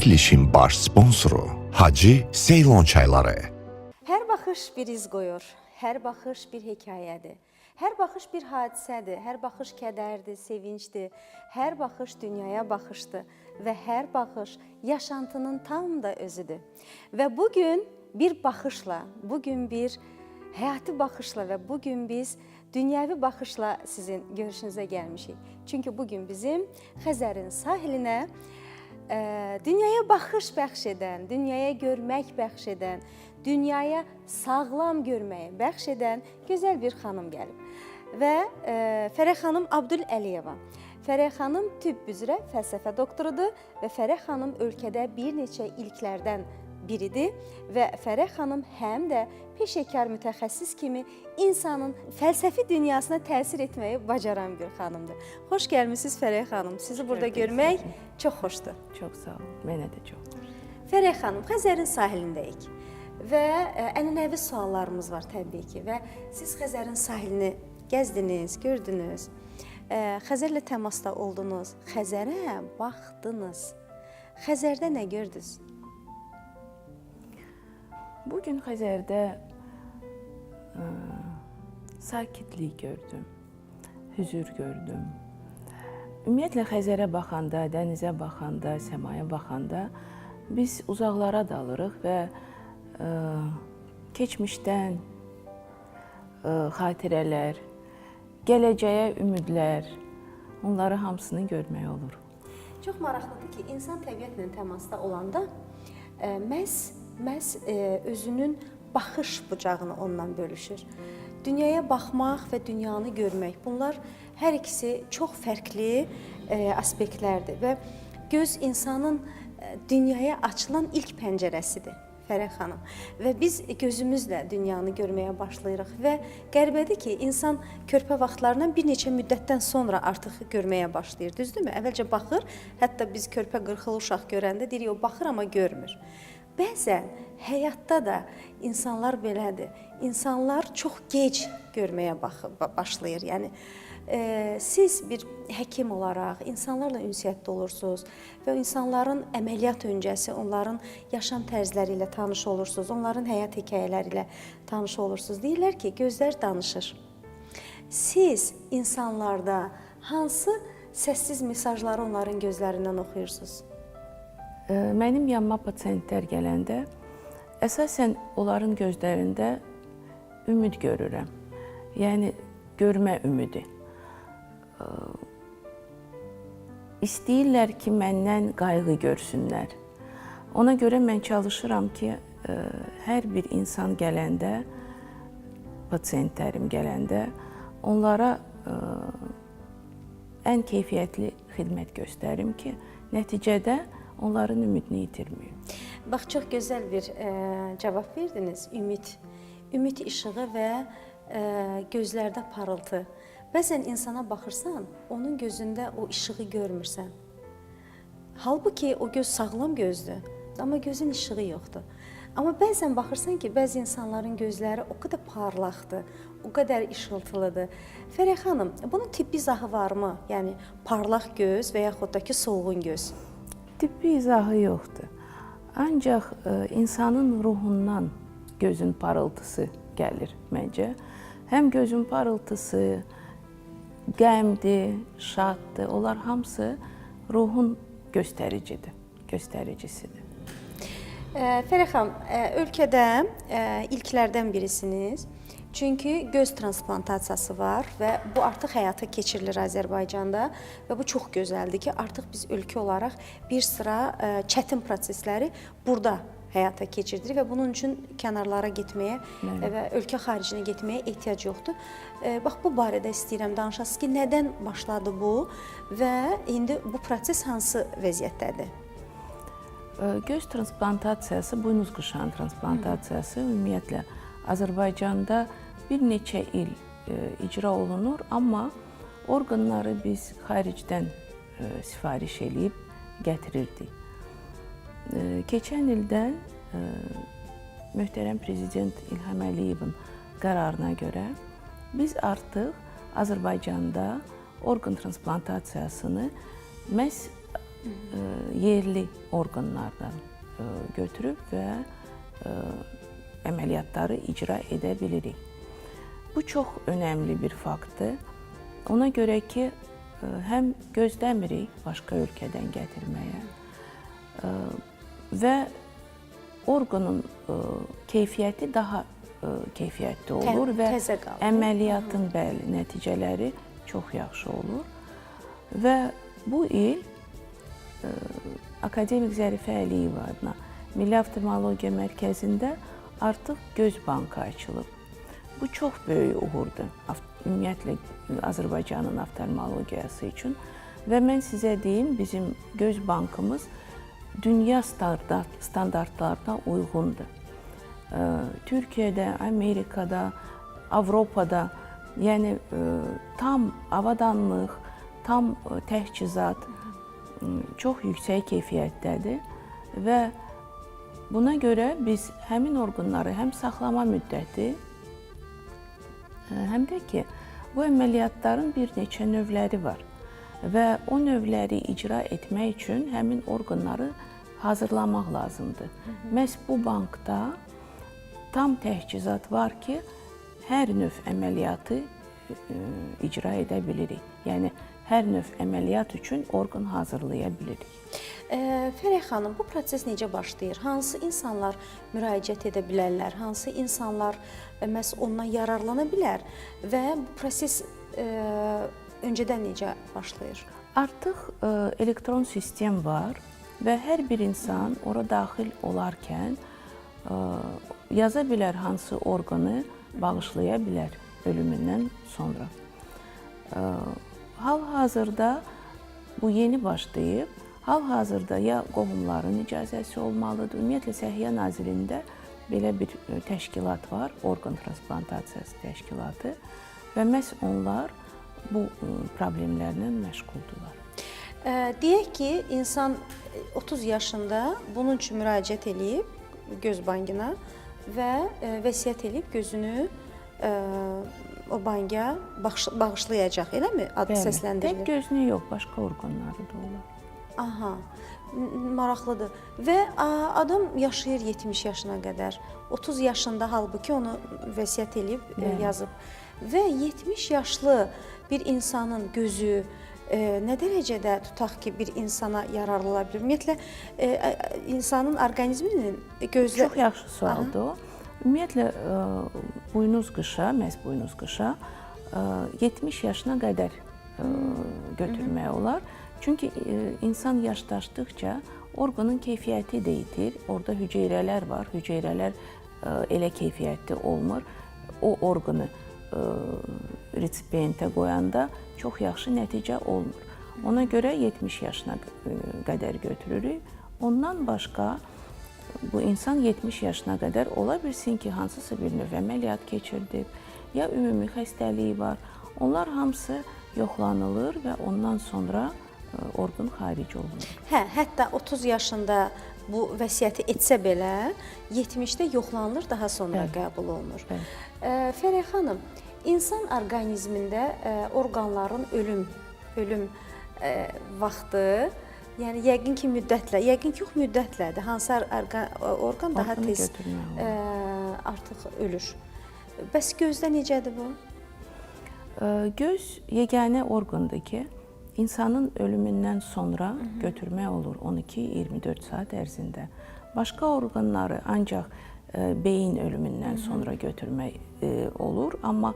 Çəkilişin baş sponsoru Hacı Seylon Çayları. Hər baxış bir iz qoyur, hər baxış bir hekayədir. Hər baxış bir hadisədir, hər baxış kədərdir, sevincdir. Hər baxış dünyaya baxışdır və hər baxış yaşantının tam da özüdür. Və bugün bir baxışla, bugün bir həyati baxışla və bugün biz dünyəvi baxışla sizin görüşünüzə gəlmişik. Çünki bugün bizim Xəzərin sahilinə dünyaya baxış bəxş edən, dünyaya görmək bəxş edən, dünyaya sağlam görməyi bəxş edən gözəl bir xanım gəlib. Və Fərəh xanım Abdüləliyeva. Fərəh xanım tibb üzrə fəlsəfə doktorudur və Fərəh xanım ölkədə bir neçə ilklərdən biridir və Fərəh xanım həm də peşəkar mütəxəssis kimi insanın fəlsəfi dünyasına təsir etməyi bacaran bir xanımdır. Xoş gəlmisiniz Fərəh xanım. Sizi burada görmək çox xoşdur. Çox sağ olun. Mənə də çox xoş. Fərəh xanım, Xəzərin sahilindəyik və ənənəvi suallarımız var təbii ki və siz Xəzərin sahilini gəzdiniz, gördünüz, Xəzərlə təmasda oldunuz, Xəzərə baxdınız. Xəzərdə nə gördünüz? Bugün Xəzərdə sakitlik gördüm, hüzur gördüm. Ümumiyyətlə Xəzərə baxanda, dənizə baxanda, səmaya baxanda biz uzaqlara dalırıq və keçmişdən xatirələr, gələcəyə ümidlər, onları hamısını görmək olur. Çox maraqlıdır ki, insan təbiətlə təmasda olanda məhz özünün baxış bucağını ondan bölüşür. Dünyaya baxmaq və dünyanı görmək, bunlar hər ikisi çox fərqli aspektlərdir və göz insanın dünyaya açılan ilk pəncərəsidir. Fərəh xanım. Və biz gözümüzlə dünyanı görməyə başlayırıq və qəribədir ki, insan körpə vaxtlarından bir neçə müddətdən sonra artıq görməyə başlayır, düzdürmü? Əvvəlcə baxır, hətta biz körpə 40-lı uşaq görəndə deyirik, o baxır, amma görmür. Bəzən həyatda da insanlar belədir. İnsanlar çox gec görməyə başlayır. Yəni, siz bir həkim olaraq insanlarla ünsiyyətdə olursunuz və insanların əməliyyat öncəsi, onların yaşam tərzləri ilə tanış olursunuz, onların həyat hekayələri ilə tanış olursunuz. Deyirlər ki, gözlər danışır. Siz insanlarda hansı səssiz mesajları onların gözlərindən oxuyursunuz? Mənim yanıma pasiyentlər gələndə əsasən onların gözlərində ümid görürəm. Yəni, görmə ümidi. İstəyirlər ki, məndən qayğı görsünlər. Ona görə mən çalışıram ki, hər bir insan gələndə, pasiyentlərim gələndə, onlara ən keyfiyyətli xidmət göstərim ki, nəticədə onların ümidini itirməyim. Bax, çox gözəl bir cavab verdiniz. Ümid işığı və gözlərdə parıltı. Bəzən insana baxırsan, onun gözündə o işığı görmürsən. Halbuki o göz sağlam gözdür, amma gözün işığı yoxdur. Amma bəzən baxırsan ki, bəzi insanların gözləri o qədər parlaqdır, o qədər işıltılıdır. Fərəh xanım, bunun tibbi izahı varmı? Yəni, parlaq göz və yaxud da ki, solğun göz. Tibbi izahı yoxdur. Ancaq insanın ruhundan gözün parıltısı gəlir məncə. Həm gözün parıltısı, qəmdir, şaddır, onlar hamısı ruhun göstəricisidir. Fərəh xanım, ölkədə ilklərdən birisiniz. Çünki göz transplantasiyası var və bu artıq həyata keçirilir Azərbaycanda və bu çox gözəldir ki, artıq biz ölkə olaraq bir sıra çətin prosesləri burada həyata keçirdirik və bunun üçün kənarlara getməyə və ölkə xaricinə getməyə ehtiyac yoxdur. Bax, bu barədə istəyirəm danışasınız ki, nədən başladı bu və indi bu proses hansı vəziyyətdədir? Göz transplantasiyası, buynuz qışan transplantasiyası ümumiyyətlə Azərbaycanda bir neçə il icra olunur, amma orqanları biz xaricdən sifariş edib gətirirdik. Keçən ildən möhtərəm Prezident İlham Əliyevin qərarına görə biz artıq Azərbaycanda orqan transplantasiyasını məhz yerli orqanlardan götürüb və əməliyyatları icra edə bilirik. Bu çox önəmli bir faktdır. Ona görə ki, həm gözləmirik başqa ölkədən gətirməyə və orqanın keyfiyyəti daha keyfiyyətli olur və əməliyyatın bəli nəticələri çox yaxşı olur. Və bu il Akademik Zərifə Əliyeva adına Milli Oftalmologiya Mərkəzində artıq göz bankı açılıb. Bu çox böyük uğurdur, ümumiyyətlə Azərbaycanın oftalmologiyası üçün. Və mən sizə deyim, bizim göz bankımız dünya standartlarına uyğundur. Türkiyədə, Amerikada, Avropada, yəni tam avadanlıq, tam təchizat çox yüksək keyfiyyətdədir və buna görə biz həmin orqanları həm saxlama müddəti, həm də ki, bu əməliyyatların bir neçə növləri var və o növləri icra etmək üçün həmin orqanları hazırlamaq lazımdır. Məhz bu bankda tam təchizat var ki, hər növ əməliyyatı icra edə bilirik. Yəni, hər növ əməliyyat üçün orqan hazırlaya bilirik. Fərəh xanım, bu proses necə başlayır? Hansı insanlar müraciət edə bilərlər? Hansı insanlar məhz ondan yararlana bilər? Və bu proses öncədən necə başlayır? Artıq elektron sistem var və hər bir insan ora daxil olarkən yaza bilər hansı orqanı bağışlaya bilər ölümündən sonra. Hal-hazırda bu yeni başlayıb. Hal-hazırda ya qohumların icazəsi olmalıdır. Ümumiyyətlə, Səhiyyə Nazirliyində belə bir təşkilat var, orqan transplantasiyası təşkilatı və məhz onlar bu problemlərlə məşğuldurlar. Deyək ki, insan 30 yaşında bunun üçün müraciət edib göz bankına və vəsiyyət edib gözünü o banka bağışlayacaq, eləmi? Adı səsləndirilir. Tək gözünü yox, başqa orqanları da olar. Aha, maraqlıdır. Və adam yaşayır 70 yaşına qədər. 30 yaşında halbuki onu vəsiyyət edib yazıb. Və 70 yaşlı bir insanın gözü nə dərəcədə tutaq ki, bir insana yararlı ola bilir? Ümumiyyətlə, insanın orqanizminin gözlə... Çox yaxşı sualdır o. Ümumiyyətlə, buynuz qışa, məhz buynuz qışa 70 yaşına qədər götürmək olar. Çünki insan yaşlaşdıqca orqanın keyfiyyəti də itir. Orada hüceyrələr var. Hüceyrələr elə keyfiyyətli olmur. O orqanı resipiyentə qoyanda çox yaxşı nəticə olmur. Ona görə 70 yaşına qədər götürürük. Ondan başqa bu insan 70 yaşına qədər ola bilsin ki, hansısa bir növ əməliyyat keçirdib, ya ümumi xəstəliyi var. Onlar hamısı yoxlanılır və ondan sonra orqan xaric olunur. Hətta 30 yaşında bu vəsiyyəti etsə belə, 70-də yoxlanılır, daha sonra qəbul olunur. Fərəh xanım, insan orqanizmində orqanların ölüm vaxtı, yəni yəqin ki, müddətlə, yəqin ki, yox müddətlədir. Hansı orqan daha tez artıq ölür. Bəs gözdə necədir bu? Göz yeganə orqandır ki, insanın ölümündən sonra götürmək olur 12-24 saat ərzində. Başqa orqanları ancaq beyin ölümündən sonra götürmək olur, amma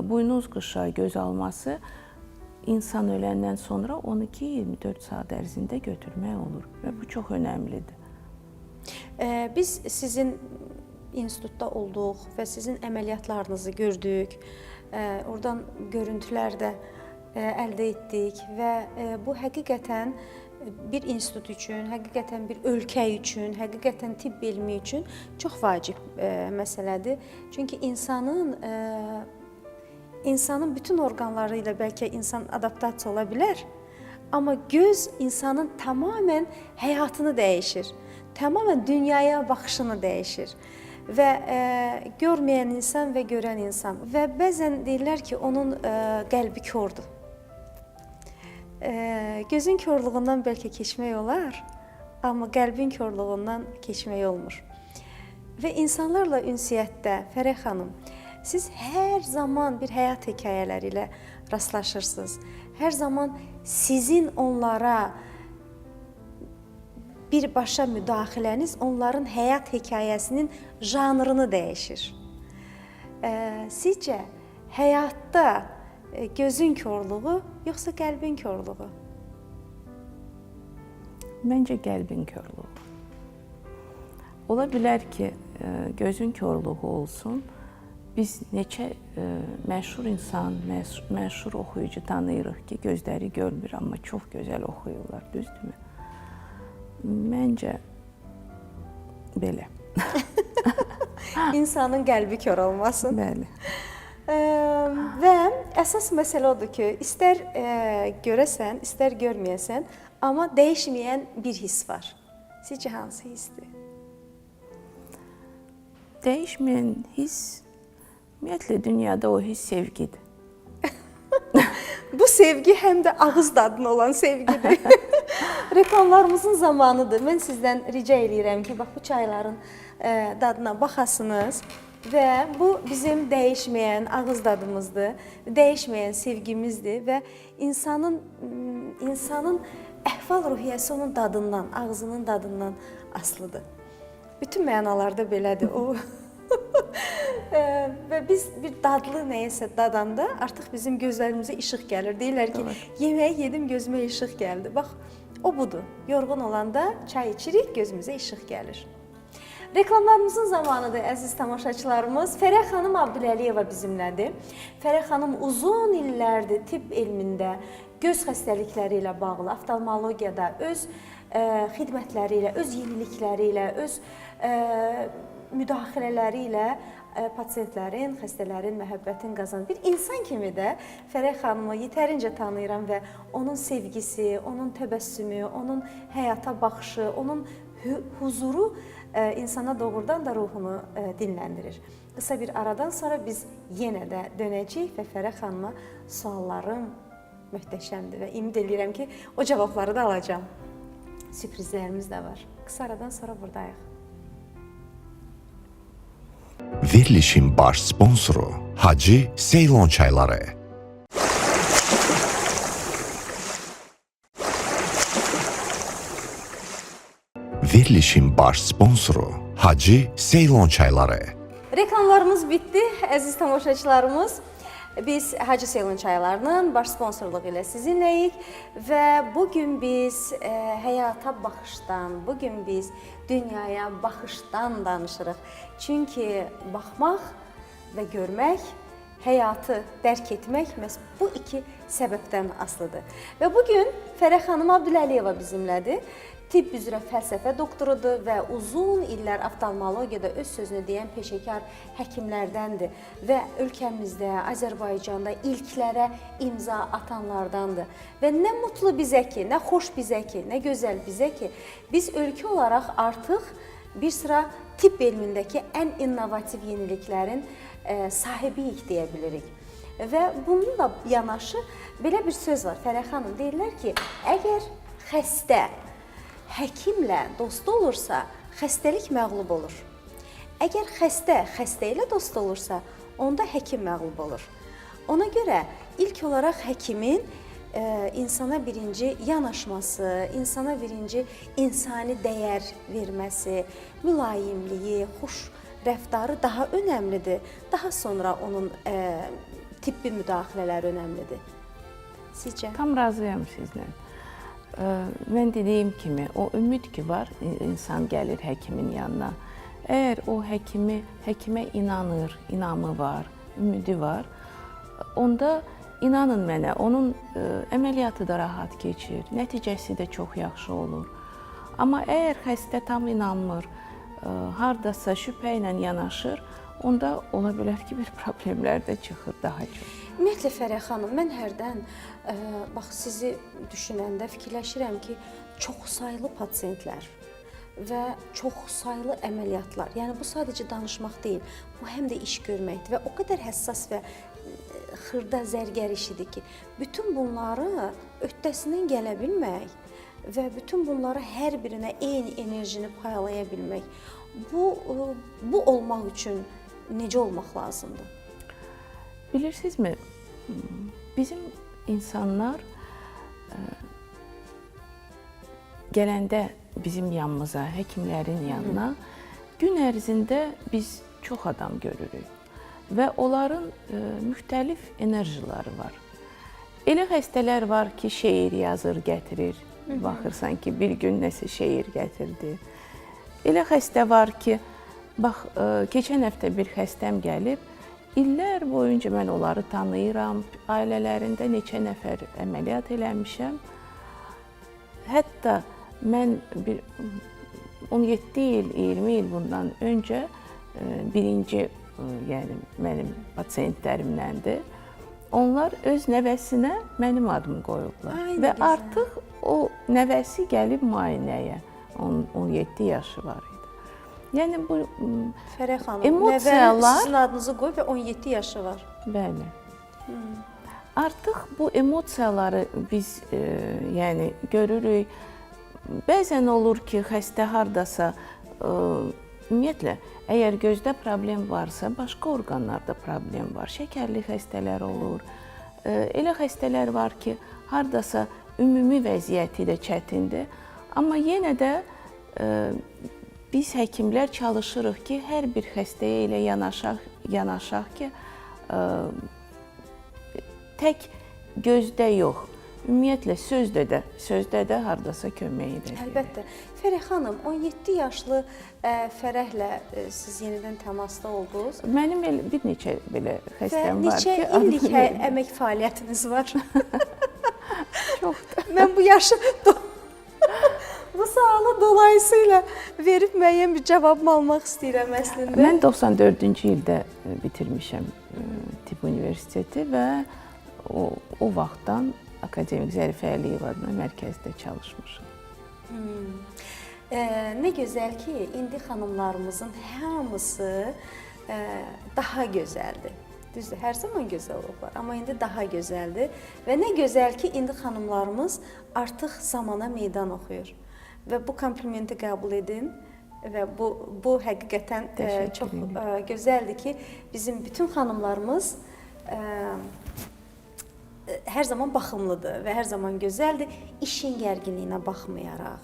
buynuz qışa göz alması insan öləndən sonra 12-24 saat ərzində götürmək olur və bu çox önəmlidir. Biz sizin institutda olduq və sizin əməliyyatlarınızı gördük, oradan görüntülər də əldə etdik və bu həqiqətən bir institut üçün, həqiqətən bir ölkə üçün, həqiqətən tibb elmi üçün çox vacib məsələdir. Çünki insanın bütün orqanları ilə bəlkə insan adaptasiya ola bilər, amma göz insanın tamamilə həyatını dəyişir, tamamilə dünyaya baxışını dəyişir. Və görməyən insan və görən insan və bəzən deyirlər ki, onun qəlbi kordur. Gözün korluğundan bəlkə keçmək olar, amma qəlbin korluğundan keçmək olmur. Və insanlarla ünsiyyətdə, Fərəh xanım, siz hər zaman bir həyat hekayələri ilə rastlaşırsınız. Hər zaman sizin onlara birbaşa müdaxiləniz onların həyat hekayəsinin janrını dəyişir. Sizcə həyatda gözün korluğu yoxsa qəlbin korluğu? Məncə qəlbin korluğu. Ola bilər ki, gözün korluğu olsun. Biz neçə məşhur insan, məşhur oxuyucu tanıyırıq ki, gözləri görmür, amma çox gözəl oxuyurlar, düzdürmü? Məncə belə. İnsanın qəlbi kor olmasın. Bəli. Və əsas məsələ odur ki, istər görəsən, istər görməyəsən, amma dəyişməyən bir hiss var. Sizcə hansı hissdir? Dəyişməyən hiss, ümumiyyətlə dünyada o hiss sevgidir. Bu sevgi həm də ağız dadına olan sevgidir. Reklamlarımızın zamanıdır. Mən sizdən rica edirəm ki, bax bu çayların dadına baxasınız və bu bizim dəyişməyən ağız dadımızdır, dəyişməyən sevgimizdir və insanın əhval-ruhiyyəsi onun dadından, ağzının dadından asılıdır. Bütün mənalarda belədir o. Və biz bir dadlı nəyəsə dadanda artıq bizim gözlərimizə işıq gəlir. Deyirlər ki, yeməyi yedim, gözümə işıq gəldi. Bax, o budur. Yorğun olanda çay içirik, gözümüzə işıq gəlir. Reklamlarımızın zamanıdır, əziz tamaşaçılarımız. Fərəh xanım Abdüləliyeva bizimlədir. Fərəh xanım uzun illərdir tibb elmində göz xəstəlikləri ilə bağlı, oftalmologiyada öz xidmətləri ilə, öz yenilikləri ilə, öz müdaxilələri ilə pasiyentlərin, xəstələrin məhəbbətini qazanır. Bir insan kimi də Fərəh xanımı yetərincə tanıyıram və onun sevgisi, onun təbəssümü, onun həyata baxışı, onun huzuru insana doğrudan da ruhunu dinləndirir. Qısa bir aradan sonra biz yenə də dönəcəyik və Fərəh xanıma suallarım möhtəşəmdir və ümid edirəm ki, o cavabları da alacağam. Sürprizlərimiz də var. Qısa aradan sonra buradayıq. Verilişin baş sponsoru Hacı Ceylon çayları. Verilişin baş sponsoru Hacı Ceylon çayları. Reklamlarımız bitdi, əziz tamaşaçılarımız. Biz Hacı Ceylon çaylarının baş sponsorluğu ilə sizinləyik və bugün biz həyata baxışdan, bugün biz dünyaya baxışdan danışırıq. Çünki baxmaq və görmək, həyatı dərk etmək məhz bu iki səbəbdən asılıdır. Və bugün Fərəh xanım Abdüləliyeva bizimlədir. Tibb üzrə fəlsəfə doktorudur və uzun illər oftalmologiyada öz sözünü deyən peşəkar həkimlərdəndir və ölkəmizdə, Azərbaycanda ilklərə imza atanlardandır. Və nə mutlu bizə ki, nə xoş bizə ki, nə gözəl bizə ki, biz ölkə olaraq artıq bir sıra tibb elmindəki ən innovativ yeniliklərin sahibiyik deyə bilirik. Və bununla yanaşı belə bir söz var, Fərəh xanım, deyirlər ki, əgər xəstə həkimlə dost olursa, xəstəlik məğlub olur. Əgər xəstə ilə dost olursa, onda həkim məğlub olur. Ona görə ilk olaraq həkimin insana birinci yanaşması, insana birinci insani dəyər verməsi, mülayimliyi, xoş rəftarı daha önəmlidir. Daha sonra onun tibbi müdaxilələri önəmlidir. Sizcə? Tam razıyam sizlə. Mən dediyim kimi, o ümid ki var, insan gəlir həkimin yanına. Əgər o həkimə inanır, inamı var, ümidi var, onda inanın mənə, onun əməliyyatı da rahat keçir, nəticəsi də çox yaxşı olur. Amma əgər xəstə tam inanmır, hardasa şübhə ilə yanaşır, onda ola bilər ki, bir problemlər də çıxır daha çox. Ümumiyyətlə Fərəh xanım, mən hərdən bax sizi düşünəndə fikirləşirəm ki, çoxsaylı pasiyentlər və çoxsaylı əməliyyatlar, yəni bu sadəcə danışmaq deyil, bu həm də iş görməkdir və o qədər həssas və xırda zərgər işidir ki, bütün bunları öhdəsindən gələ bilmək və bütün bunları hər birinə eyni enerjini paylaya bilmək. Bu olmaq üçün necə olmaq lazımdır? Bilirsinizmi, bizim insanlar gələndə bizim yanımıza, həkimlərin yanına gün ərzində biz çox adam görürük və onların müxtəlif enerjiləri var. Elə xəstələr var ki, şeir yazır, gətirir. Baxırsan ki, bir gün nəsə şeir gətirdi. Elə xəstə var ki, bax, keçən həftə bir xəstəm gəlib, illər boyunca mən onları tanıyıram, ailələrində neçə nəfər əməliyyat eləmişəm. Hətta mən 17 il, 20 il bundan öncə birinci, yəni mənim pasiyentlərimdəndir. Onlar öz nəvəsinə mənim adımı qoyublar və artıq o nəvəsi gəlib müayinəyə, 17 yaşı var idi. Yəni bu Fərəh xanım, emosiyalar... nəvə sizin adınızı qoyub və 17 yaşı var. Bəli. Artıq bu emosiyaları biz yəni görürük. Bəzən olur ki, xəstə hardasa, ümumiyyətlə, əgər gözdə problem varsa, başqa orqanlarda problem var. Şəkərli xəstələr olur. Elə xəstələr var ki, hardasa ümumi vəziyyəti də çətindir. Amma yenə də biz həkimlər çalışırıq ki, hər bir xəstəyə elə yanaşaq ki, tək gözdə yox, ümumiyyətlə sözdə də hardasa kömək edir. Əlbəttə. Fərəh xanım, 17 yaşlı Fərəhlə siz yenidən təmasda oldunuz. Mənim bir neçə belə xəstəm var ki... Və neçə illik əmək fəaliyyətiniz var? Çoxdur. Mən bu yaşı... Bu sualı dolayısıyla verib müəyyən bir cavabımı almaq istəyirəm əslində. Mən 94-cü ildə bitirmişəm tibb universiteti və o vaxtdan Akademik Zərifə Əliyev adına mərkəzdə çalışmışam. Nə gözəl ki, indi xanımlarımızın hamısı daha gözəldir. Düzdür, hər zaman gözəl olublar, amma indi daha gözəldir. Və nə gözəl ki, indi xanımlarımız artıq zamana meydan oxuyur. Və bu komplimenti qəbul edin və bu həqiqətən çox gözəldir ki, bizim bütün xanımlarımız hər zaman baxımlıdır və hər zaman gözəldir, işin gərginliyinə baxmayaraq.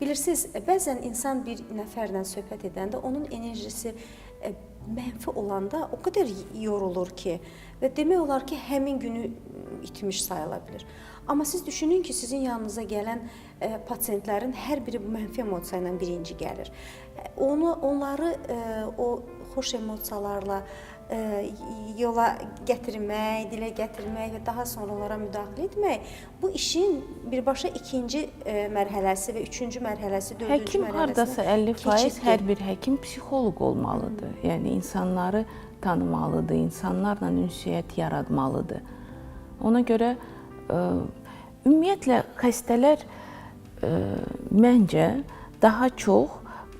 Bilirsiniz, bəzən insan bir nəfərlə söhbət edəndə onun enerjisi mənfi olanda o qədər yorulur ki və demək olar ki, həmin günü itmiş sayıla bilir. Amma siz düşünün ki, sizin yanınıza gələn pasiyentlərin hər biri bu mənfi emosiya ilə birinci gəlir. Onları o xoş emosiyalarla yola gətirmək, dilə gətirmək və daha sonra onlara müdaxilə etmək, bu işin birbaşa ikinci mərhələsi və üçüncü mərhələsi, dördüncü mərhələsinə hardasa 50% hər bir həkim psixoloq olmalıdır. Yəni, insanları tanımalıdır, insanlarla ünsiyyət yaratmalıdır. Ona görə, ümumiyyətlə, xəstələr məncə daha çox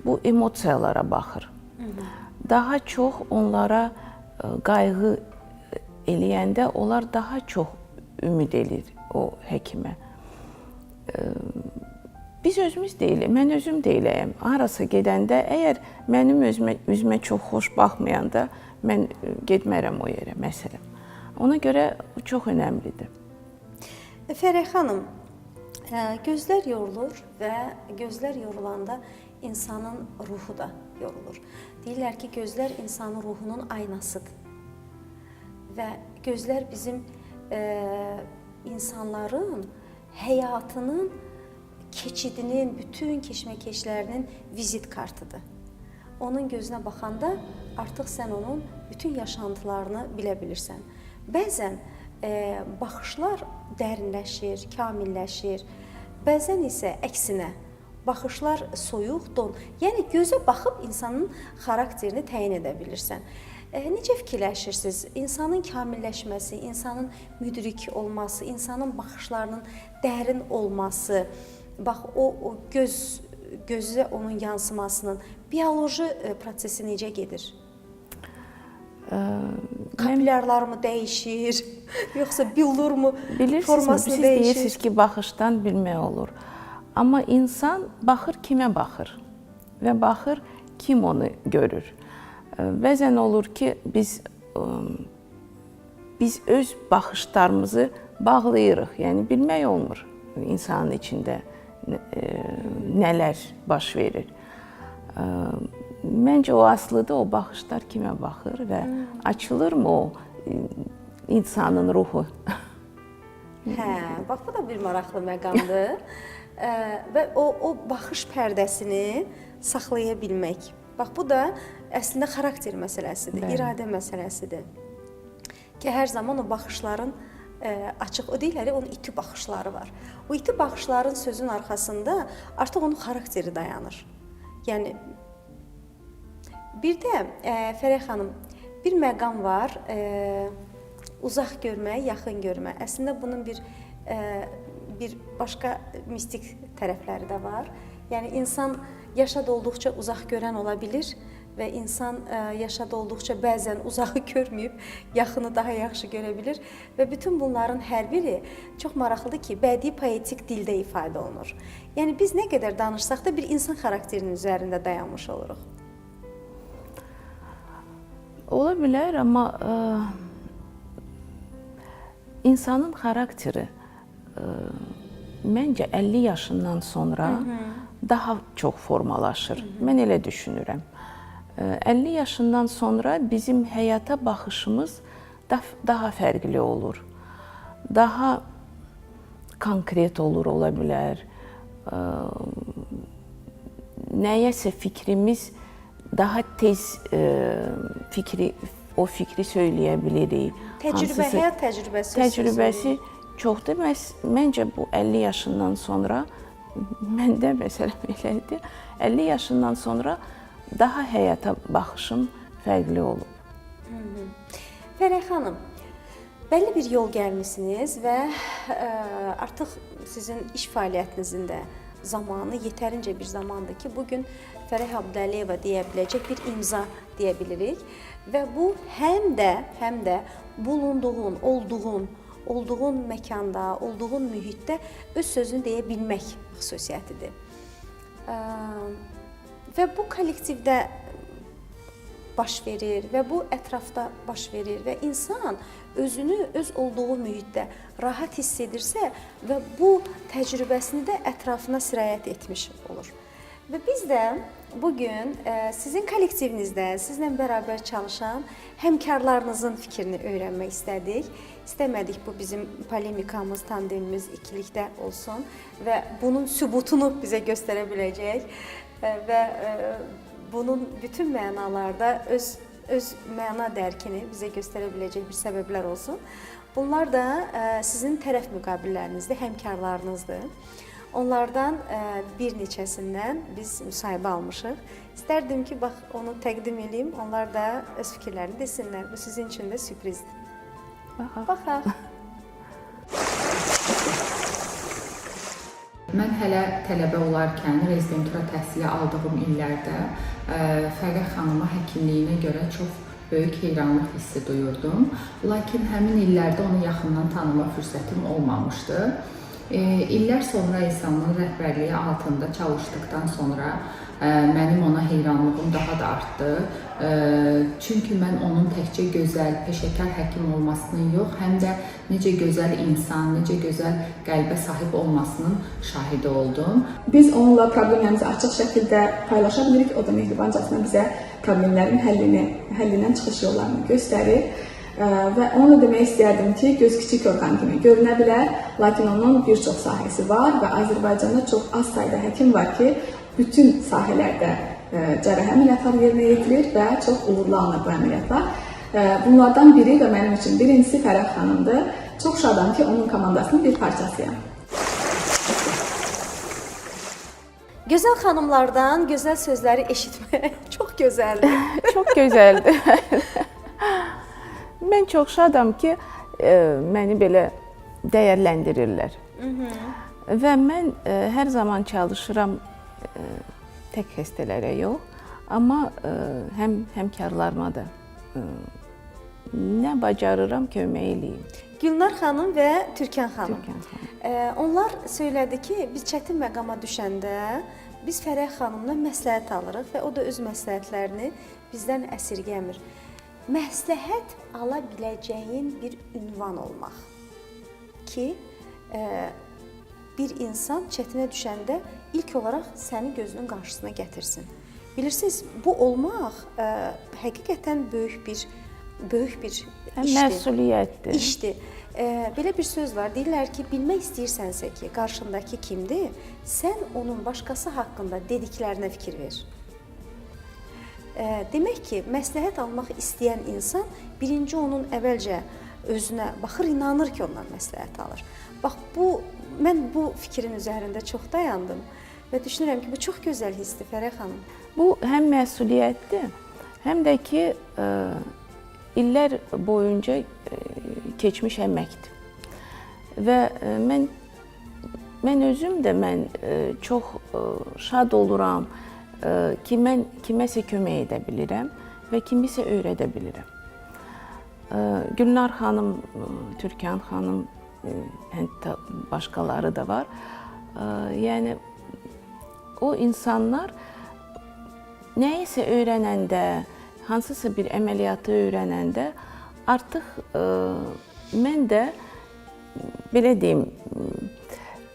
bu emosiyalara baxır. Daha çox onlara qayğı eləyəndə onlar daha çox ümid edir o həkimə. Biz özümüz deyilik, mən özüm deyiləyəm. Harasa gedəndə, əgər mənim üzümə çox xoş baxmayanda, mən getmərəm o yerə, məsələn. Ona görə çox önəmlidir. Fərəh xanım, gözlər yorulur və gözlər yorulanda insanın ruhu da yorulur. Deyirlər ki, gözlər insanın ruhunun aynasıdır. Və gözlər bizim insanların həyatının keçidinin, bütün keşməkeşlərinin vizit kartıdır. Onun gözünə baxanda artıq sən onun bütün yaşantılarını bilə bilirsən. Bəzən baxışlar dərinləşir, kamilləşir. Bəzən isə əksinə, baxışlar soyuq, don. Yəni, gözə baxıb insanın xarakterini təyin edə bilirsən. Necə fikirləşirsiniz? İnsanın kamilləşməsi, insanın müdrik olması, insanın baxışlarının dərin olması, bax, o gözə onun yansımasının bioloji prosesi necə gedir? Kapilyarlarmı dəyişir, yoxsa billurmu Bilirsiniz, formasını siz dəyişir? deyirsiniz ki, baxışdan bilmək olur. Amma insan baxır kimə baxır və baxır kim onu görür. Bəzən olur ki, biz öz baxışlarımızı bağlayırıq. Yəni bilmək olmur insanın içində nələr baş verir. Məncə o aslıda o baxışlar kimə baxır və açılırmı o insanın ruhu? Hə, bax bu da bir maraqlı məqamdır. Və o baxış pərdəsini saxlaya bilmək. Bax bu da əslində xarakter məsələsidir, iradə məsələsidir. Ki hər zaman o baxışların açıq, o deyirlər, onun iti baxışları var. O iti baxışların sözün arxasında artıq onun xarakteri dayanır. Yəni bir də Fərəh xanım, bir məqam var, uzaq görmək, yaxın görmək. Əslində bunun bir başqa mistik tərəfləri də var. Yəni insan yaşad olduqca uzaq görən ola bilir və insan yaşad olduqca bəzən uzağı görməyib, yaxını daha yaxşı görə bilir və bütün bunların hər biri çox maraqlıdır ki, bədii poetik dildə ifadə olunur. Yəni biz nə qədər danışsaq da bir insan xarakterinin üzərində dayanmış oluruq. Ola bilər, amma insanın xarakteri məncə 50 yaşından sonra daha çox formalaşır. Mən elə düşünürəm. 50 yaşından sonra bizim həyata baxışımız daha fərqli olur. Daha konkret olur, ola bilər. Nəyəsə fikrimiz daha tez o fikri söyləyə bilirik. Həyat təcrübəsi çoxdur. Məncə bu 50 yaşından sonra, məndə məsələn belədir, 50 yaşından sonra daha həyata baxışım fərqli olub. Fərəh xanım, bəlli bir yol gəlmisiniz və artıq sizin iş fəaliyyətinizin də zamanı yetərincə bir zamandır ki, bugün Fərəh Abdəliyeva deyə biləcək bir imza deyə bilirik və bu həm də bulunduğun, olduğun məkanda, olduğun mühitdə öz sözünü deyə bilmək xüsusiyyətidir. Və bu kollektivdə baş verir və bu ətrafda baş verir və insan özünü öz olduğu mühitdə rahat hiss edirsə və bu təcrübəsini də ətrafına sirayət etmiş olur. Və biz də bugün sizin kollektivinizdə, sizlə bərabər çalışan həmkarlarınızın fikrini öyrənmək istədik. İstəmədik bu bizim polemikamız, tandemimiz ikilikdə olsun və bunun sübutunu bizə göstərə biləcək və bunun bütün mənalarda öz məna dərkini bizə göstərə biləcək bir səbəblər olsun. Bunlar da sizin tərəf müqabillərinizdir, həmkarlarınızdır. Onlardan bir neçəsindən biz müsahibə almışıq. İstərdim ki, bax onu təqdim edeyim, onlar da öz fikirlərini desinlər. Bu sizin üçün də sürprizdir. Baxaq. Mən hələ tələbə olarkən rezidentura təhsili aldığım illərdə Fərəh xanıma həkimliyinə görə çox böyük heyranlıq hissi duyurdum. Lakin həmin illərdə onu yaxından tanıma fürsətim olmamışdı. İllər sonra İsanın rəhbərliyi altında çalışdıqdan sonra mənim ona heyranlığım daha da artdı. Çünki mən onun təkcə gözəl, peşəkar həkim olmasının yox, həm də necə gözəl insan, necə gözəl qəlbə sahib olmasının şahidi oldum. Biz onunla problemlərimizi açıq şəkildə paylaşa bilirik. O da mehribancasına bizə problemlərin həllindən çıxış yollarını göstərir. Və onu da demək istəyərdim ki, göz kiçik orqan kimi görünə bilər, lakin onun bir çox sahəsi var və Azərbaycanda çox az sayda həkim var ki, bütün sahələrdə cərrahə əməliyyatları yerinə yetirilir və çox uğurlu alınır bu əməliyyatlar. Bunlardan biri və mənim üçün birincisi Fərəh xanımdır. Çox şadam ki, onun komandasının bir parçasıyam. Gözəl xanımlardan gözəl sözləri eşitmək çox gözəldir. Çox gözəldir. Mən çox şadam ki, məni belə dəyərləndirirlər. Və mən hər zaman çalışıram tək xəstələrə yox, amma həmkarlarıma da nə bacarıram kömək eləyim. Gülnar xanım və Türkan xanım. Türkan xanım. Onlar söylədi ki, biz çətin məqama düşəndə biz Fərəh xanımdan məsləhət alırıq və o da öz məsləhətlərini bizdən əsirgəmir. Məsləhət ala biləcəyin bir ünvan olmaq ki, bir insan çətinə düşəndə ilk olaraq səni gözünün qarşısına gətirsin. Bilirsiniz, bu olmaq həqiqətən böyük bir işdir. Məsuliyyətdir. İşdir. Belə bir söz var, deyirlər ki, bilmək istəyirsənsə ki, qarşındakı kimdir, sən onun başqası haqqında dediklərinə fikir ver. Demək ki, məsləhət almaq istəyən insan birinci onun əvvəlcə özünə baxır, inanır ki, ondan məsləhət alır. Bax, mən bu fikrin üzərində çox dayandım və düşünürəm ki, bu çox gözəl hissdir, Fərəh xanım. Bu həm məsuliyyətdir, həm də ki, illər boyunca keçmiş əməkdir. Və mən özüm də çox şad oluram ki, mən kiməsə kömək edə bilirəm və kimisə öyrədə bilirəm. Gülnar xanım, Türkan xanım, hətta başqaları da var. Yəni, o insanlar nəyisə öyrənəndə, hansısa bir əməliyyatı öyrənəndə artıq mən də, belə deyim,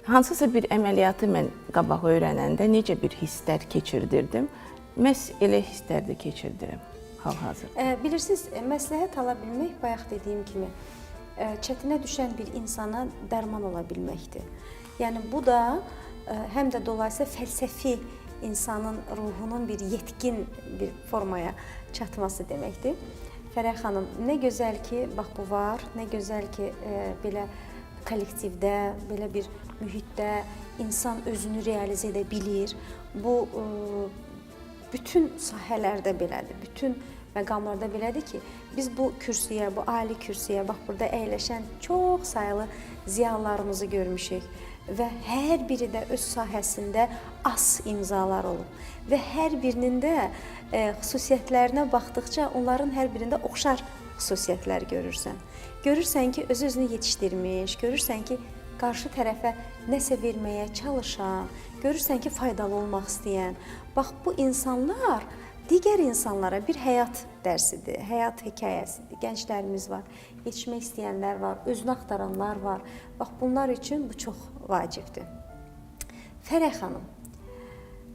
hansısa bir əməliyyatı mən qabaq öyrənəndə necə bir hisslər keçirdirdim, məhz elə hisslər də keçirdirəm hal-hazır. Bilirsiniz, məsləhət ala bilmək, bayaq dediyim kimi, çətinə düşən bir insana dərman ola bilməkdir. Yəni, bu da həm də dolayısıyla fəlsəfi insanın ruhunun bir yetkin bir formaya çatması deməkdir. Fərəh xanım, nə gözəl ki, bax bu var, nə gözəl ki, belə kollektivdə, belə bir mühitdə insan özünü realizə edə bilir. Bu, bütün sahələrdə belədir, bütün məqamlarda belədir ki, biz bu kürsüyə, bu ali kürsüyə, bax burada əyləşən çox sayılı ziyalılarımızı görmüşük və hər biri də öz sahəsində as imzalar olub və hər birinin də xüsusiyyətlərinə baxdıqca onların hər birində oxşar xüsusiyyətlər görürsən. Görürsən ki, öz-özünü yetişdirmiş, görürsən ki, qarşı tərəfə nəsə verməyə çalışan, görürsən ki, faydalı olmaq istəyən. Bax, bu insanlar digər insanlara bir həyat dərsidir, həyat hekayəsidir. Gənclərimiz var, yetişmək istəyənlər var, özünü axtaranlar var. Bax, bunlar üçün bu çox vacibdir. Fərəh xanım,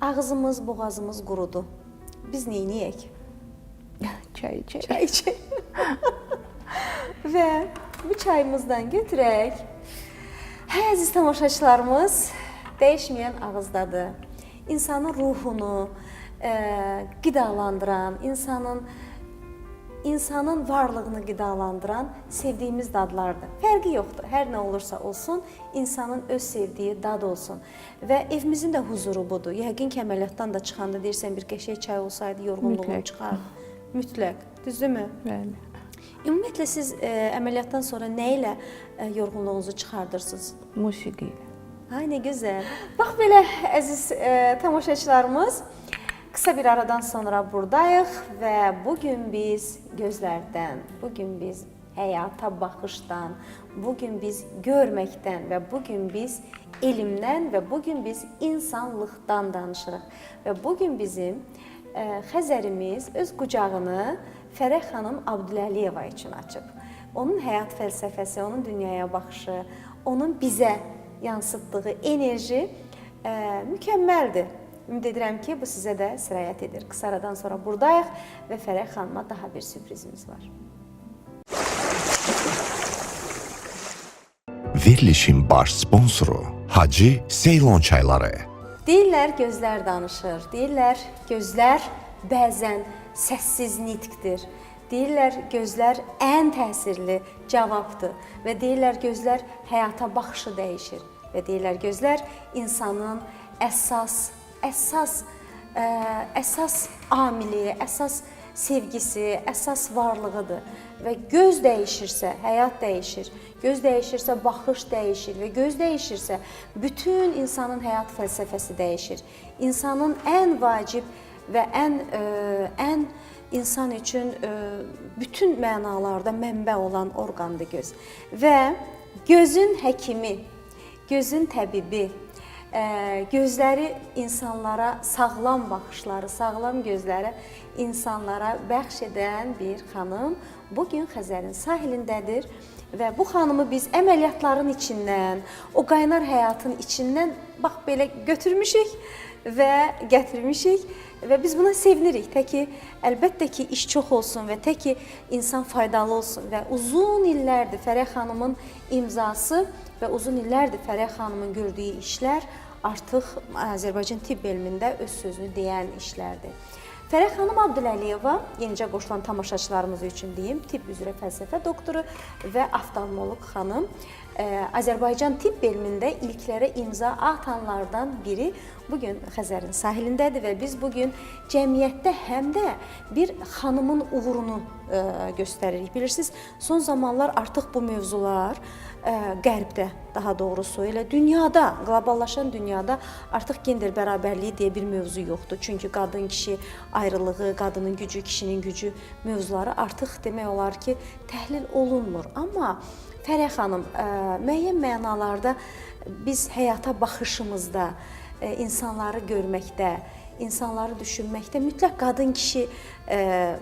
ağzımız, boğazımız qurudu. Biz neyniyək? Çay içək. Çay içək. Və bu çayımızdan götürək. Hə, əziz tamaşaçılarımız, dəyişməyən ağızdadır. İnsanın ruhunu qidalandıran, insanın varlığını qidalandıran sevdiyimiz dadlardır. Fərqi yoxdur. Hər nə olursa olsun, insanın öz sevdiyi dad olsun. Və evimizin də huzuru budur. Yəqin ki, əməliyyatdan da çıxanda deyirsən, bir qəşəng çay olsaydı, yorğunluğum çıxardı. Mütləq. Düzdürmü? Bəli. Ümumiyyətlə, siz əməliyyatdan sonra nə ilə yorğunluğunuzu çıxardırsınız? Musiqi ilə. Ay, nə gözəl. Bax, belə, əziz tamaşaçılarımız, qısa bir aradan sonra buradayıq və bugün biz gözlərdən, bugün biz həyata baxışdan, bugün biz görməkdən və bugün biz elmdən və bugün biz insanlıqdan danışırıq. Və bugün bizim Xəzərimiz öz qucağını Fərəh xanım Abdüləliyeva üçün açıb. Onun həyat fəlsəfəsi, onun dünyaya baxışı, onun bizə yansıtdığı enerji mükəmməldir. Ümid edirəm ki, bu sizə də sirayət edir. Qısa aradan sonra buradayıq və Fərəh xanıma daha bir sürprizimiz var. Verilişin baş sponsoru Hacı Seylon çayları. Deyirlər, gözlər danışır. Deyirlər, gözlər bəzən səssiz nitqdir. Deyirlər, gözlər ən təsirli cavabdır. Və deyirlər, gözlər həyata baxışı dəyişir. Və deyirlər, gözlər insanın əsas amili, əsas sevgisi, əsas varlığıdır. Və göz dəyişirsə, həyat dəyişir. Göz dəyişirsə, baxış dəyişir və göz dəyişirsə, bütün insanın həyat fəlsəfəsi dəyişir. İnsanın ən vacib və ən insan üçün bütün mənalarda mənbə olan orqandır göz. Və gözün həkimi, gözün təbibi, gözləri insanlara sağlam baxışları, sağlam gözləri insanlara bəxş edən bir xanım bugün Xəzərin sahilindədir və bu xanımı biz əməliyyatların içindən, o qaynar həyatın içindən bax belə götürmüşük və gətirmişik və biz buna sevinirik. Tək ki, əlbəttə ki, iş çox olsun və tək ki, insan faydalı olsun və uzun illərdir Fərəh xanımın imzası və uzun illərdir Fərəh xanımın gördüyü işlər artıq Azərbaycan tibb elmində öz sözünü deyən işlərdir. Fərəh xanım Abdüləliyeva, yenicə qoşulan tamaşaçılarımız üçün deyim, tibb üzrə fəlsəfə doktoru və oftalmoloq xanım. Azərbaycan tibb elmində ilklərə imza atanlardan biri bugün Xəzərin sahilindədir və biz bugün cəmiyyətdə həm də bir xanımın uğurunu göstəririk. Bilirsiniz, son zamanlar artıq bu mövzular Qərbdə, daha doğrusu elə dünyada, qloballaşan dünyada artıq gender bərabərliyi deyə bir mövzu yoxdur. Çünki qadın-kişi ayrılığı, qadının gücü, kişinin gücü mövzuları artıq demək olar ki, təhlil olunmur. Amma Fərəh xanım, müəyyən mənalarda biz həyata baxışımızda, insanları görməkdə, insanları düşünməkdə mütləq qadın-kişi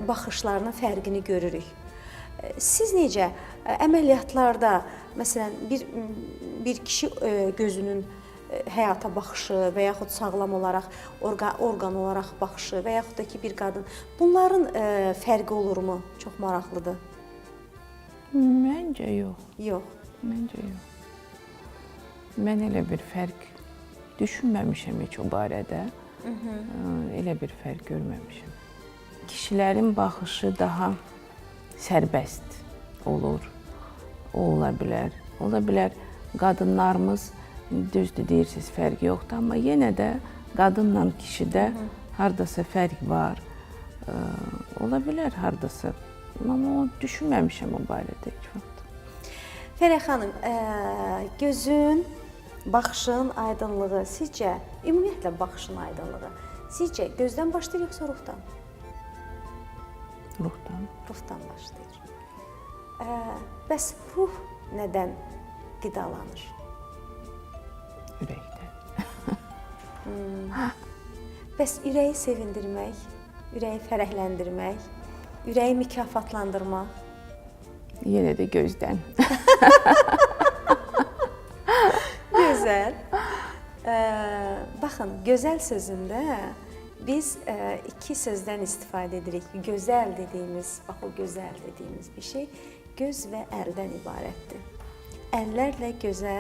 baxışlarının fərqini görürük. Siz necə əməliyyatlarda, məsələn, bir kişi gözünün həyata baxışı və yaxud sağlam olaraq, orqan olaraq baxışı və yaxud da ki, bir qadın, bunların fərqi olurmu? Çox maraqlıdır. Məncə yox. Yox. Məncə yox. Mən elə bir fərq düşünməmişəm heç o barədə. Elə bir fərq görməmişəm. Kişilərin baxışı daha sərbəst olur. O ola bilər. Ola bilər qadınlarımız, düzdür deyirsiniz, fərq yoxdur, amma yenə də qadınla kişidə hardasa fərq var. Ola bilər hardasa. Amma o düşünməmişəm o barədə heç vaxt. Fərəh xanım, gözün, baxışın aydınlığı sizcə, ümumiyyətlə baxışın aydınlığı sizcə gözdən başlayır yoxsa ruhdan? Ruhdan. Ruhdan başlayır. Bəs ruh nədən qidalanır? Ürəkdən. Bəs ürəyi sevindirmək, ürəyi fərəhləndirmək, ürəyi mükafatlandırmaq? Yenə də gözdən. Gözəl. Baxın, gözəl sözündə biz iki sözdən istifadə edirik. Gözəl dediyimiz, bax o gözəl dediyimiz bir şey göz və əldən ibarətdir. Əllərlə gözə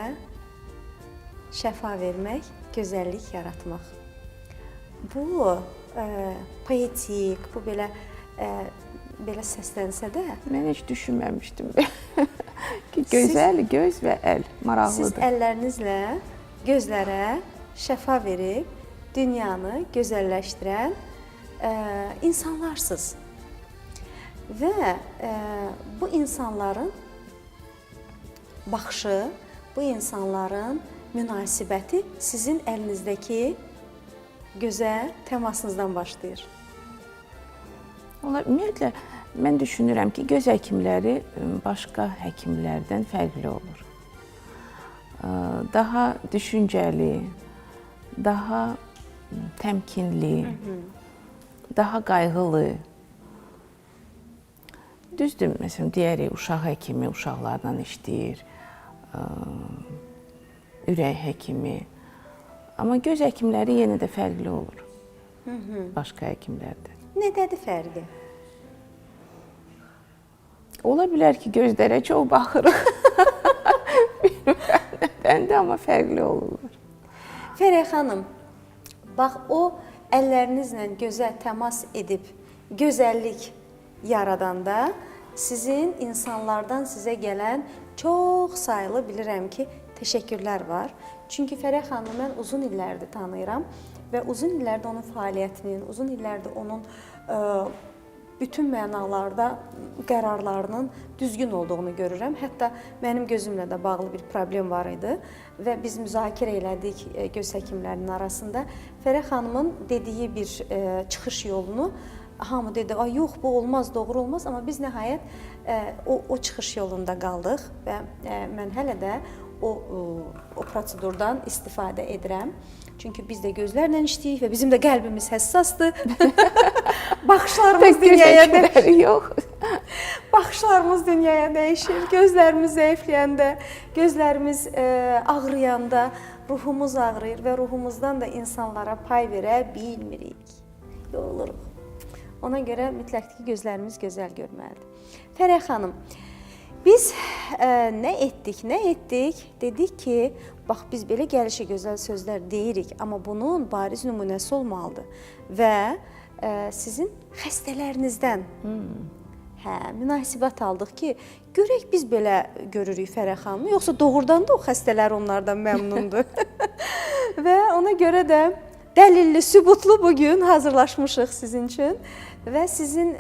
şəfa vermək, gözəllik yaratmaq. Bu poetik, bu belə səslənsə də Mən heç düşünməmişdim ki, gözəl göz və əl maraqlıdır. Siz əllərinizlə gözlərə şəfa verib dünyanı gözəlləşdirən insanlarsınız. Və bu insanların baxışı, bu insanların münasibəti sizin əlinizdəki gözəl təmasınızdan başlayır. Ümumiyyətlə, mən düşünürəm ki, göz həkimləri başqa həkimlərdən fərqli olur. Daha düşüncəli, daha təmkinli, daha qayğılı. Düzdür, məsələn, deyərik, uşaq həkimi uşaqlarla işləyir, ürək həkimi. Amma göz həkimləri yenə də fərqli olur başqa həkimlərdən. Nədədir fərqi? Ola bilər ki, gözlərə çox baxırıq. Bilmirəm nədəndir, amma fərqli olurlar. Fərəh xanım, bax o əllərinizlə gözə təmas edib gözəllik yaradanda sizin insanlardan sizə gələn çox sayılı bilirəm ki, təşəkkürlər var. Çünki Fərəh xanımı mən uzun illərdir tanıyıram və uzun illərdir onun fəaliyyətinin, uzun illərdir onun bütün mənalarda qərarlarının düzgün olduğunu görürəm. Hətta mənim gözümlə də bağlı bir problem var idi və biz müzakirə elədik göz həkimlərinin arasında. Fərəh xanımın dediyi bir çıxış yolunu hamı dedi, "Ay yox, bu olmaz, doğru olmaz." Amma biz nəhayət o çıxış yolunda qaldıq və mən hələ də o prosedurdan istifadə edirəm. Çünki biz də gözlərlə işləyirik və bizim də qəlbimiz həssasdır. Baxışlarımız dünyaya dəyişir. Yox. Baxışlarımız dünyaya dəyişir. Gözlərimiz zəifləyəndə, gözlərimiz ağrıyanda ruhumuz ağrıyır və ruhumuzdan da insanlara pay verə bilmirik. Yoruluruq. Ona görə mütləq ki, gözlərimiz gözəl görməlidir. Fərəh xanım, biz nə etdik? Dedik ki, bax biz belə gəlişə gözəl sözlər deyirik, amma bunun bariz nümunəsi olmalıdır və sizin xəstələrinizdən münasibət aldıq ki, görək biz belə görürük Fərəh xanımı, yoxsa doğrudan da o xəstələr onlardan məmnundur. Və ona görə də dəlilli, sübutlu bugün hazırlaşmışıq sizin üçün və sizin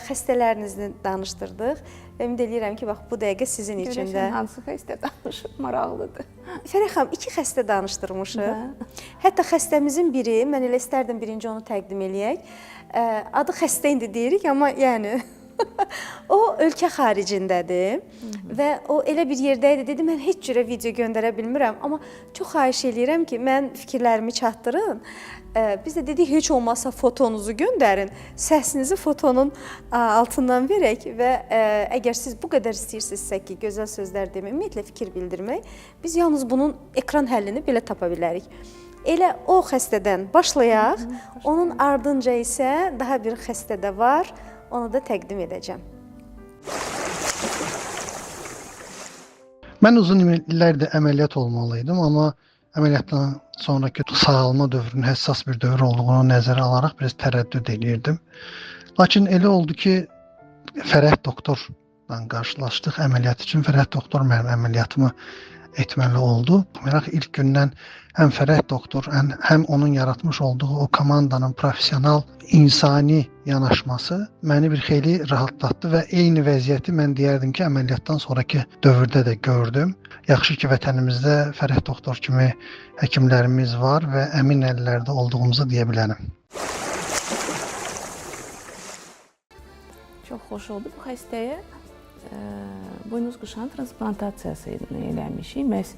xəstələrinizi danışdırdıq. Ümid edirəm ki, bax bu dəqiqə sizin üçün də. Görəsən hansı xəstə danışır, maraqlıdır. Fərəh xanım, 2 xəstə danışdırmışıq. Hətta xəstəmizin biri, mən elə istərdim birinci onu təqdim eləyək. Adı xəstə indi deyirik, amma yəni o ölkə xaricindədir və o elə bir yerdəydi, dedi, mən heç cürə video göndərə bilmirəm, amma çox xahiş eləyirəm ki, mən fikirlərimi çatdırın. Biz də dedik, heç olmazsa fotonuzu göndərin, səsinizi fotonun altından verək və əgər siz bu qədər istəyirsinizsə ki, gözəl sözlər demək, ümumiyyətlə fikir bildirmək, biz yalnız bunun ekran həllini belə tapa bilərik. Elə o xəstədən başlayaq, onun ardınca isə daha bir xəstə də var, onu da təqdim edəcəm. Mən uzun illərdir əməliyyat olmalıydım, amma əməliyyatdan sonraki sağalma dövrünün həssas bir dövr olduğunu nəzərə alaraq biraz tərəddüd edirdim. Lakin elə oldu ki, Fərəh doktorla qarşılaşdıq əməliyyat üçün. Fərəh doktor mənim əməliyyatımı etməli oldu. Demək, ilk gündən həm Fərəh doktor, həm onun yaratmış olduğu o komandanın professional, insani yanaşması məni bir xeyli rahatlatdı və eyni vəziyyəti mən deyərdim ki, əməliyyatdan sonraki dövrdə də gördüm. Yaxşı ki, vətənimizdə Fərəh doktor kimi həkimlərimiz var və əmin əllərdə olduğumuzu deyə bilərəm. Çox xoş oldu bu xəstəyə. Buynuz qışan transplantasiyasını eləmişik. Məhz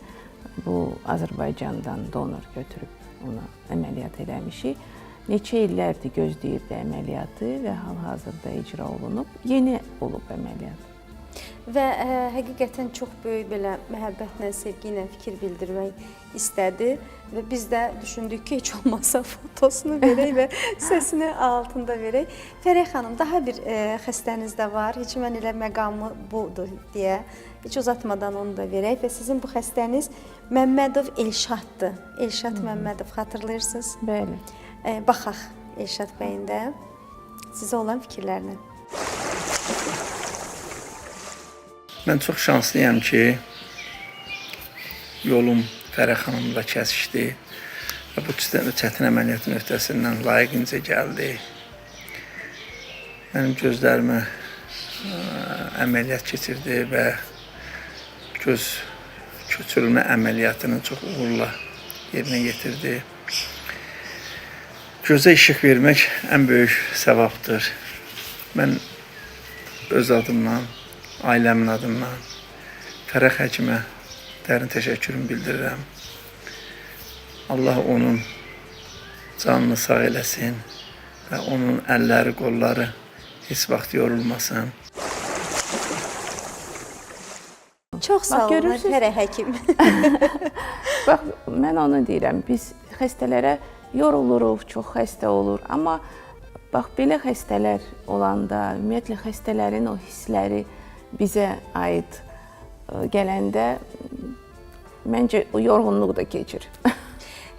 bu Azərbaycandan donor götürüb ona əməliyyat eləmişik. Neçə illərdir gözləyirdi əməliyyatı və hal-hazırda icra olunub. Yeni olub əməliyyat. Və həqiqətən çox böyük belə məhəbbətlə, sevgi ilə fikir bildirmək istədi və biz də düşündük ki, heç olmazsa fotosunu verək və səsini altında verək. Fərəh xanım, daha bir xəstəniz də var. Heç mən elə məqamı budur deyə heç uzatmadan onu da verək və sizin bu xəstəniz Məmmədov Elşaddır. Elşad Məmmədov, xatırlayırsınız? Bəli. Baxaq Elşad bəyin də sizə olan fikirlərinə. Mən çox şanslıyam ki, yolum Fərəh xanımla kəsişdi və bu çətin əməliyyatın öhdəsindən layiqincə gəldi. Mənim gözlərimə əməliyyat keçirdi və göz köçürülmə əməliyyatını çox uğurla yerinə yetirdi. Gözə işıq vermək ən böyük səvabdır. Mən öz adımdan, ailəmin adından Fərəh həkimə dərin təşəkkürümü bildirirəm. Allah onun canını sağ eləsin və onun əlləri, qolları heç vaxt yorulmasın. Çox sağ olun Fərəh həkim. Bax, mən onu deyirəm, biz xəstələrə yoruluruq, çox xəstə olur, amma bax, belə xəstələr olanda, ümumiyyətlə xəstələrin o hissləri bizə aid gələndə məncə o yorğunluq da keçir.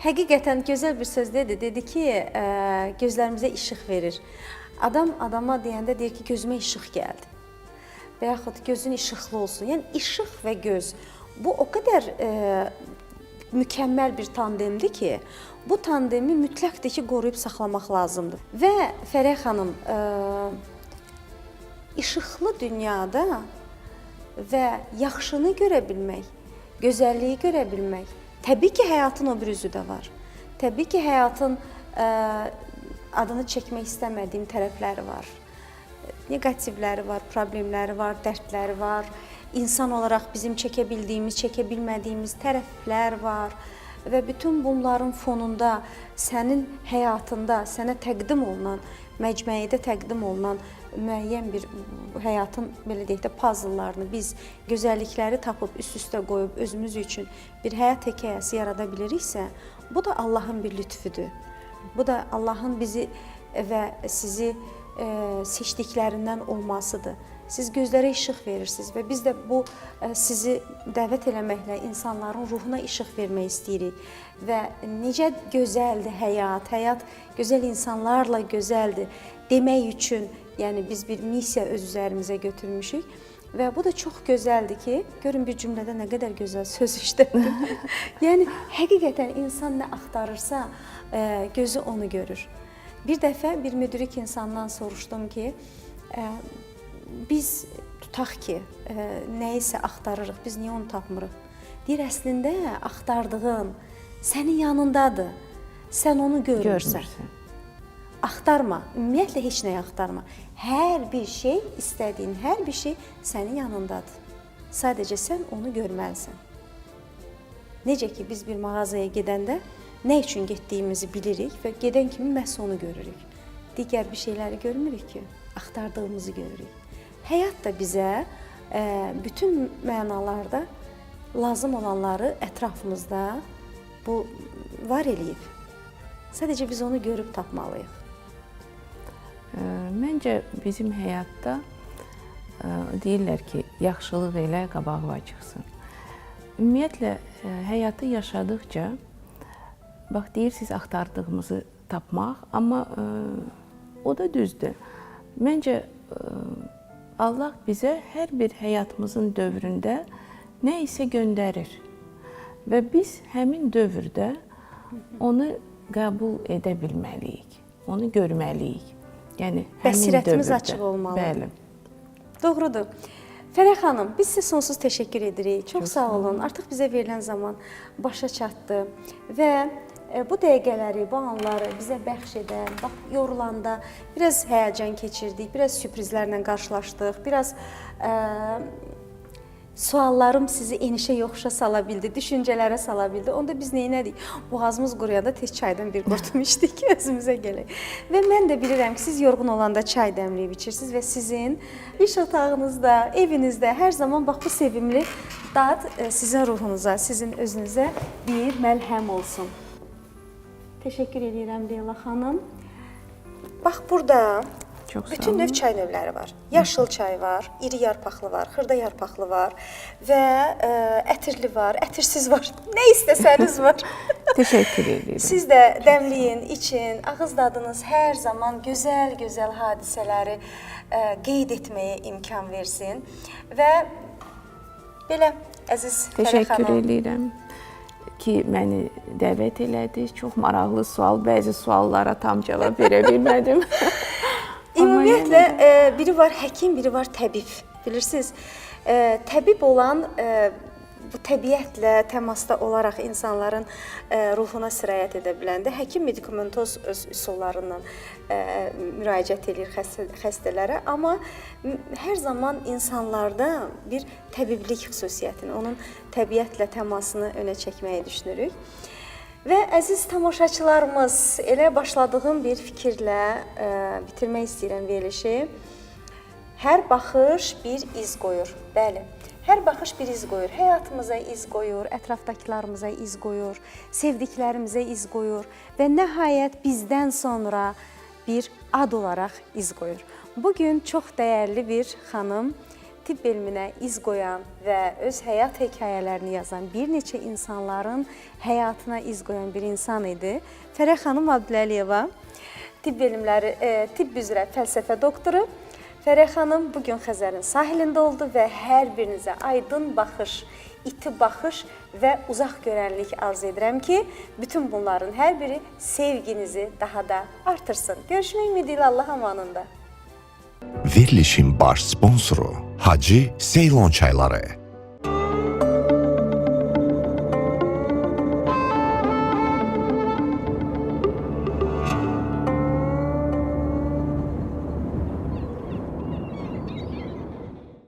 Həqiqətən gözəl bir söz dedi. Dedi ki, gözlərimizə işıq verir. Adam adama deyəndə deyir ki, gözümə işıq gəldi. Və yaxud gözün işıqlı olsun. Yəni işıq və göz bu o qədər mükəmməl bir tandemdir ki, bu tandemi mütləqdir ki, qoruyub saxlamaq lazımdır. Və Fərəh xanım, işıqlı dünyada və yaxşını görə bilmək, gözəlliyi görə bilmək, təbii ki, həyatın o bir üzü də var. Təbii ki, həyatın adını çəkmək istəmədiyim tərəfləri var. Neqativləri var, problemləri var, dərdləri var. İnsan olaraq bizim çəkə bildiyimiz, çəkə bilmədiyimiz tərəflər var. Və bütün bunların fonunda sənin həyatında sənə təqdim olunan, məcmuədə təqdim olunan müəyyən bir həyatın, belə deyək də, puzzle'larını biz gözəllikləri tapıb üst-üstə qoyub özümüz üçün bir həyat hekayəsi yarada biliriksə, bu da Allahın bir lütfüdür. Bu da Allahın bizi və sizi seçdiklərindən olmasıdır. Siz gözlərə işıq verirsiniz və biz də bu sizi dəvət eləməklə insanların ruhuna işıq vermək istəyirik. Və necə gözəldir həyat, həyat gözəl insanlarla gözəldir demək üçün, yəni biz bir missiya öz üzərimizə götürmüşük. Və bu da çox gözəldir ki, görün bir cümlədə nə qədər gözəl söz işlədim. Yəni həqiqətən insan nə axtarırsa, gözü onu görür. Bir dəfə bir müdrik insandan soruşdum ki, biz tutaq ki, nəyisə axtarırıq, biz niyə onu tapmırıq? Deyir, əslində axtardığın sənin yanındadır, sən onu görmürsən. Axtarma, ümumiyyətlə heç nəyi axtarma. Hər bir şey, istədiyin hər bir şey sənin yanındadır. Sadəcə sən onu görməlisən. Necə ki, biz bir mağazaya gedəndə nə üçün getdiyimizi bilirik və gedən kimi məhz onu görürük. Digər bir şeyləri görmürük ki, axtardığımızı görürük. Həyat da bizə bütün mənalarda lazım olanları ətrafımızda bu var eləyib. Sadəcə biz onu görüb tapmalıyıq. Məncə bizim həyatda deyirlər ki, yaxşılıq elə qabağa çıxsın. Ümumiyyətlə həyatı yaşadıkca bax deyirsiniz axtardığımızı tapmaq, amma o da düzdür. Məncə Allah bizə hər bir həyatımızın dövründə nə isə göndərir və biz həmin dövrdə onu qəbul edə bilməliyik, onu görməliyik. Yəni bəsirətimiz açıq olmalı. Bəli. Doğrudur. Fərəh xanım, biz sizə sonsuz təşəkkür edirik. Çox sağ olun. Artıq bizə verilən zaman başa çatdı və bu dəqiqələri, bu anları bizə bəxş edən, bax yorulanda biraz həyəcan keçirdik, biraz sürprizlərlə qarşılaşdıq, biraz suallarım sizi enişə yoxuşa sala bildi, düşüncələrə sala bildi. Onda biz neynədik? Boğazımız quruyanda tez çaydan bir qurtum içdik ki, özümüzə gələk. Və mən də bilirəm ki, siz yorğun olanda çay dəmləyib içirsiniz və sizin iş otağınızda, evinizdə hər zaman bax bu sevimli dad sizin ruhunuza, sizin özünüzə bir məlhəm olsun. Təşəkkür edirəm Leyla xanım. Bax burada bütün növ çay növləri var. Yaşıl çay var, iri yarpaqlı var, xırda yarpaqlı var və ətirli var, ətirsiz var. Nə istəsəniz var. Təşəkkür edirəm. Siz də dəmləyin, için. Ağız dadınız hər zaman gözəl-gözəl hadisələri qeyd etməyə imkan versin. Və belə əziz Fərəh xanım. Təşəkkür edirəm ki, məni dəvət elədiniz. Çox maraqlı sual, bəzi suallara tam cavab verə bilmədim. Ümumiyyətlə, biri var həkim, biri var təbib. Bilirsiniz, təbib olan bu təbiətlə təmasda olaraq insanların ruhuna sirayət edə biləndə, həkim medikamentoz üsullarından müraciət edir xəstələrə, amma hər zaman insanlarda bir təbiblik xüsusiyyətini, onun təbiətlə təmasını önə çəkməyə düşünürük. Və əziz tamaşaçılarımız, elə başladığım bir fikirlə bitirmək istəyirəm verilişi. Hər baxış bir iz qoyur. Bəli, hər baxış bir iz qoyur. Həyatımıza iz qoyur, ətrafdakılarımıza iz qoyur, sevdiklərimizə iz qoyur və nəhayət bizdən sonra bir ad olaraq iz qoyur. Bugün çox dəyərli bir xanım, tibb elminə iz qoyan və öz həyat hekayələrini yazan, bir neçə insanların həyatına iz qoyan bir insan idi. Fərəh xanım Abdüləliyeva, tibb elmləri, tibb üzrə fəlsəfə doktoru. Fərəh xanım bugün Xəzərin sahilində oldu və hər birinizə aydın baxış, iti baxış və uzaq görənlik arzu edirəm ki, bütün bunların hər biri sevginizi daha da artırsın. Görüşmək ümidilə Allah amanında. Verilişin baş sponsoru Hacı Ceylon çayları.